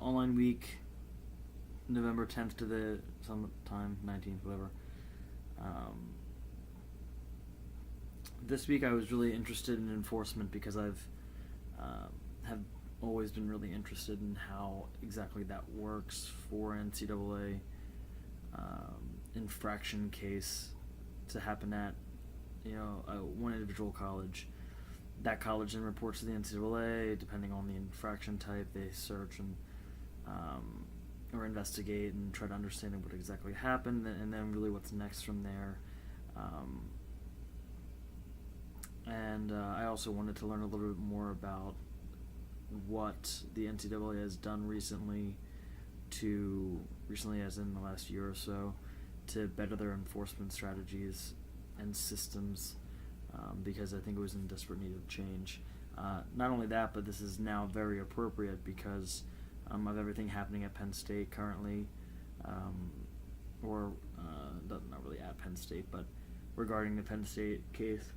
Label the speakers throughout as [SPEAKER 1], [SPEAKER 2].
[SPEAKER 1] online week, November 10th to the sometime 19th, whatever. This week I was really interested in enforcement because have always been really interested in how exactly that works for NCAA infraction case to happen at one individual college. That college then reports to the NCAA. Depending on the infraction type, they search and or investigate and try to understand what exactly happened, and then really what's next from there. I also wanted to learn a little bit more about what the NCAA has done recently, as in the last year or so, to better their enforcement strategies and systems, because I think it was in desperate need of change. Not only that, but this is now very appropriate because of everything happening at Penn State currently, not really at Penn State, but regarding the Penn State case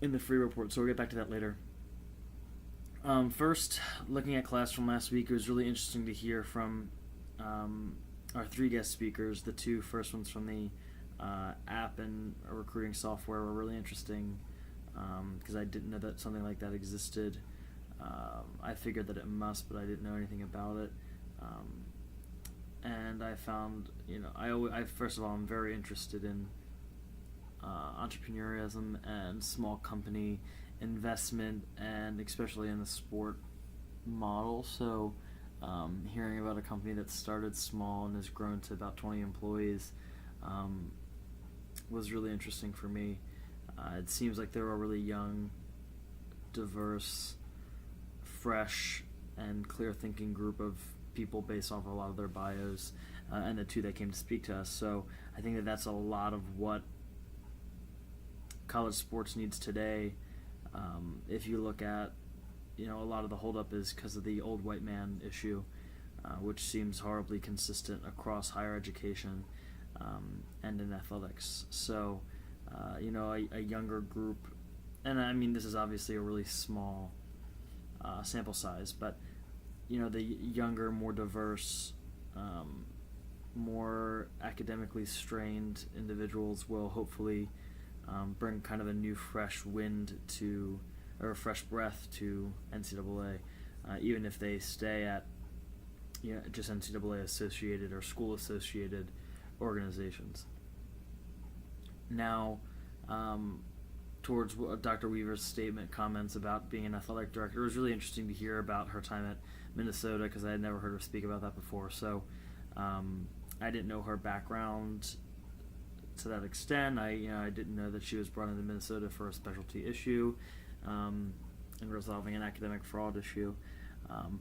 [SPEAKER 1] in the free report. So we'll get back to that later. First, looking at class from last week, it was really interesting to hear from our three guest speakers. The two first ones from the app and recruiting software were really interesting because I didn't know that something like that existed. I figured that it must, but I didn't know anything about it. And I found, first of all, I'm very interested in entrepreneurism and small company investment, and especially in the sport model. So hearing about a company that started small and has grown to about 20 employees was really interesting for me. It seems like they're a really young, diverse, fresh, and clear-thinking group of people based off a lot of their bios, and the two that came to speak to us. So I think that that's a lot of what college sports needs today. If you look at, a lot of the holdup is because of the old white man issue, which seems horribly consistent across higher education and in athletics. So, a younger group, and I mean, this is obviously a really small sample size, but, the younger, more diverse, more academically strained individuals will hopefully bring kind of a new fresh wind or fresh breath to NCAA, even if they stay at just NCAA associated or school associated organizations. Now, towards Dr. Weaver's comments about being an athletic director, it was really interesting to hear about her time at Minnesota because I had never heard her speak about that before. So I didn't know her background to that extent. I didn't know that she was brought into Minnesota for a specialty issue and resolving an academic fraud issue,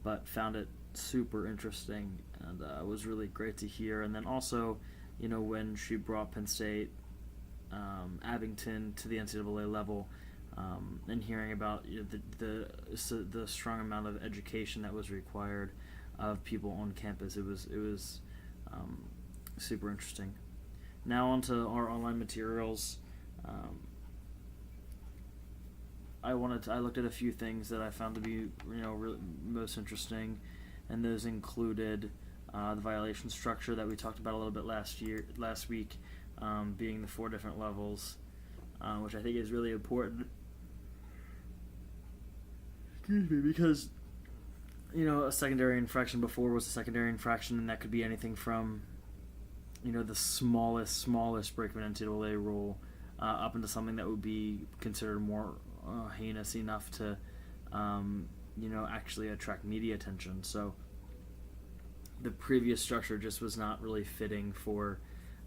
[SPEAKER 1] but found it super interesting, and it was really great to hear. And then also, when she brought Penn State, Abington to the NCAA level, and hearing about the strong amount of education that was required of people on campus, it was super interesting. Now onto our online materials. I looked at a few things that I found to be really most interesting, and those included the violation structure that we talked about a little bit last week, being the 4 different levels, which I think is really important. Excuse me, because a secondary infraction before was a secondary infraction, and that could be anything from the smallest break of an NCAA rule up into something that would be considered more heinous enough to actually attract media attention. So the previous structure just was not really fitting for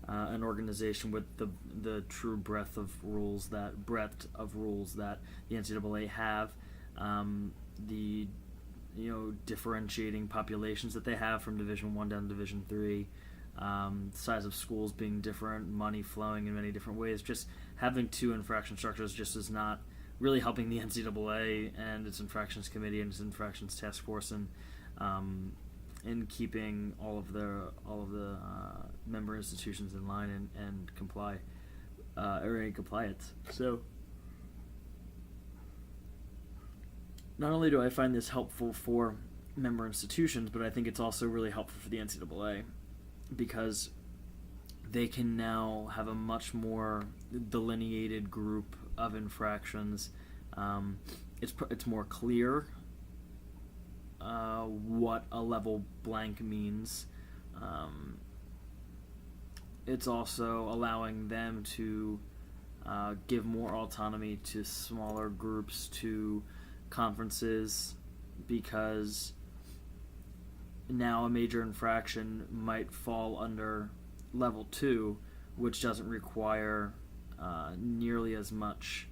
[SPEAKER 1] an organization with the true breadth of rules that the NCAA have, the differentiating populations that they have from Division I down to Division III, size of schools being different, money flowing in many different ways. Just having 2 infraction structures just is not really helping the NCAA and its infractions committee and its infractions task force in keeping all of the member institutions in line and comply or in compliance. So not only do I find this helpful for member institutions, but I think it's also really helpful for the NCAA because they can now have a much more delineated group of infractions. It's more clear what a level blank means. It's also allowing them to give more autonomy to smaller groups, to conferences, because now a major infraction might fall under level 2, which doesn't require nearly as much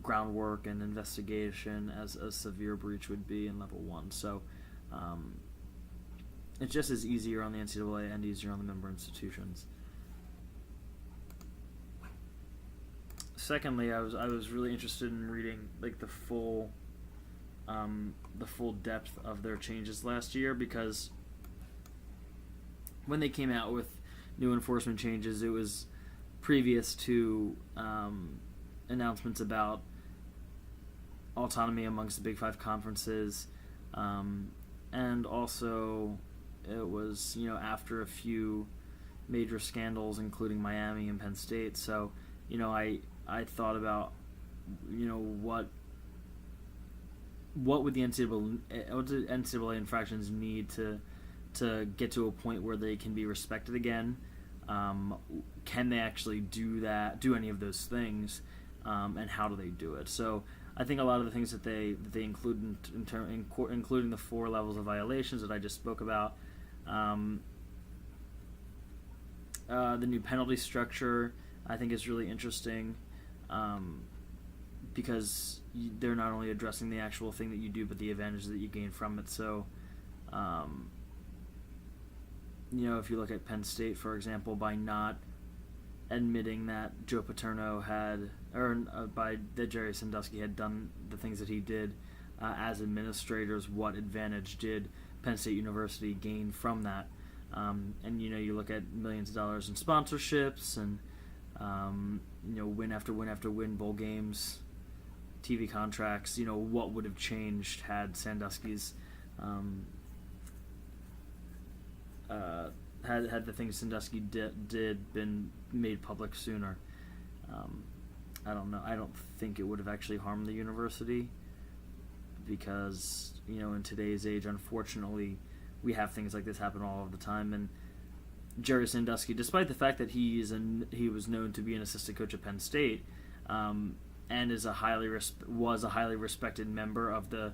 [SPEAKER 1] groundwork and investigation as a severe breach would be in level 1. So it's just as easier on the NCAA and easier on the member institutions. Secondly, I was really interested in reading like the full depth of their changes last year, because when they came out with new enforcement changes, it was previous to announcements about autonomy amongst the Big Five conferences, and also it was after a few major scandals, including Miami and Penn State. So I thought about what would the NCAA infractions need to get to a point where they can be respected again. Can they actually do any of those things, and how do they do it? So I think a lot of the things that they include including the 4 levels of violations that I just spoke about, the new penalty structure I think is really interesting, because they're not only addressing the actual thing that you do, but the advantages that you gain from it. So if you look at Penn State, for example, by not admitting that Joe Paterno that Jerry Sandusky had done the things that he did as administrators, what advantage did Penn State University gain from that? And you look at millions of dollars in sponsorships and win after win after win, bowl games, TV contracts. What would have changed had Sandusky's had the things Sandusky did been made public sooner? I don't know. I don't think it would have actually harmed the university, because in today's age, unfortunately, we have things like this happen all of the time. And Jerry Sandusky, despite the fact that he was known to be an assistant coach at Penn State, and was a highly respected member of the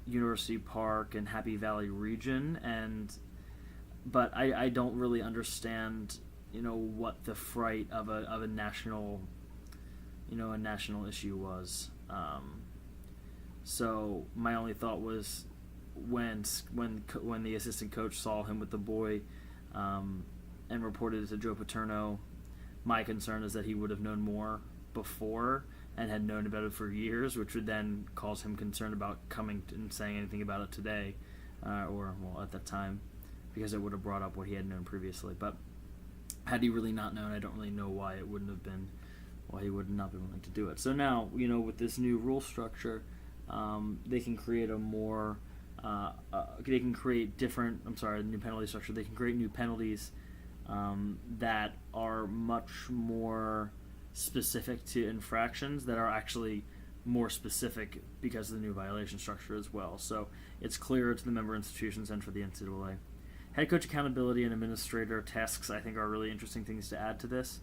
[SPEAKER 1] University Park and Happy Valley region, but I don't really understand what the fright of a national a national issue was. So my only thought was when the assistant coach saw him with the boy and reported it to Joe Paterno, my concern is that he would have known more before and had known about it for years, which would then cause him concern about coming and saying anything about it today, or at that time, because it would have brought up what he had known previously. But had he really not known, I don't really know why he would not be willing to do it. So now, with this new rule structure, they can create new penalty structure. They can create new penalties that are much more specific to infractions, that are actually more specific because of the new violation structure as well. So it's clearer to the member institutions and for the NCAA. Head coach accountability and administrator tasks, I think, are really interesting things to add to this,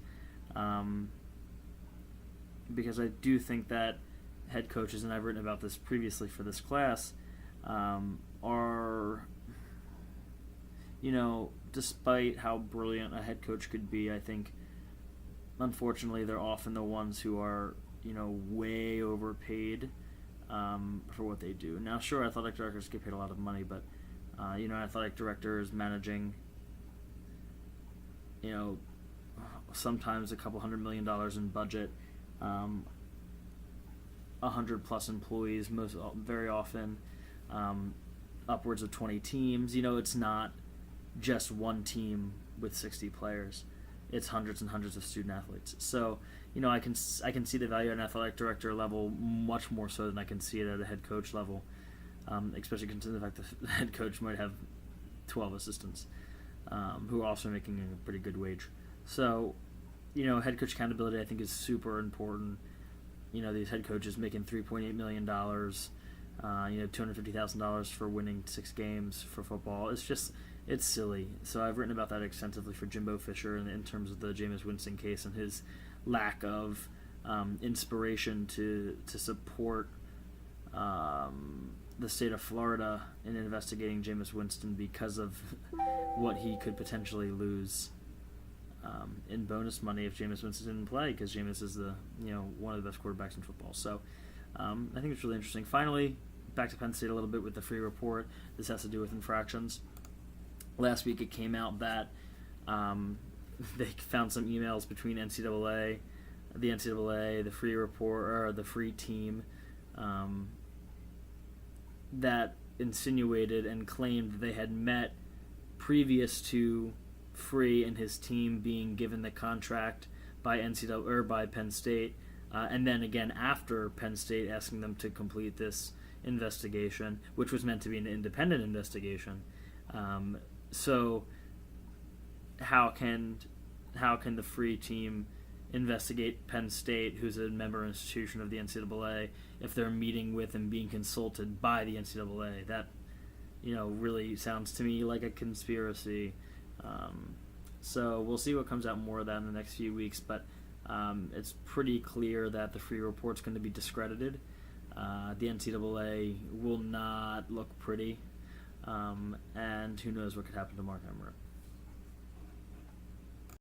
[SPEAKER 1] because I do think that head coaches, and I've written about this previously for this class, are, despite how brilliant a head coach could be, I think, unfortunately, they're often the ones who are, way overpaid for what they do. Now, sure, athletic directors get paid a lot of money, but, athletic directors managing, sometimes a couple $100 million in budget, 100+ employees, very often, upwards of 20 teams. It's not just one team with 60 players. It's hundreds and hundreds of student athletes. So, I can see the value at an athletic director level much more so than I can see it at a head coach level, especially considering the fact that the head coach might have 12 assistants who are also making a pretty good wage. So, head coach accountability I think is super important. These head coaches making $3.8 million, $250,000 for winning 6 games for football. It's silly. So I've written about that extensively for Jimbo Fisher in terms of the Jameis Winston case and his lack of inspiration to support the state of Florida in investigating Jameis Winston because of what he could potentially lose in bonus money if Jameis Winston didn't play, because Jameis is one of the best quarterbacks in football. So I think it's really interesting. Finally, back to Penn State a little bit with the free report. This has to do with infractions. Last week it came out that they found some emails between the NCAA, the free report, or the free team, that insinuated and claimed they had met previous to Free and his team being given the contract by NCAA or by Penn State, and then again after Penn State asking them to complete this investigation, which was meant to be an independent investigation. So how can the Free team investigate Penn State, who's a member institution of the NCAA, if they're meeting with and being consulted by the NCAA? That really sounds to me like a conspiracy. So we'll see what comes out more of that in the next few weeks, but it's pretty clear that the free report's going to be discredited. The NCAA will not look pretty, and who knows what could happen to Mark Emmert.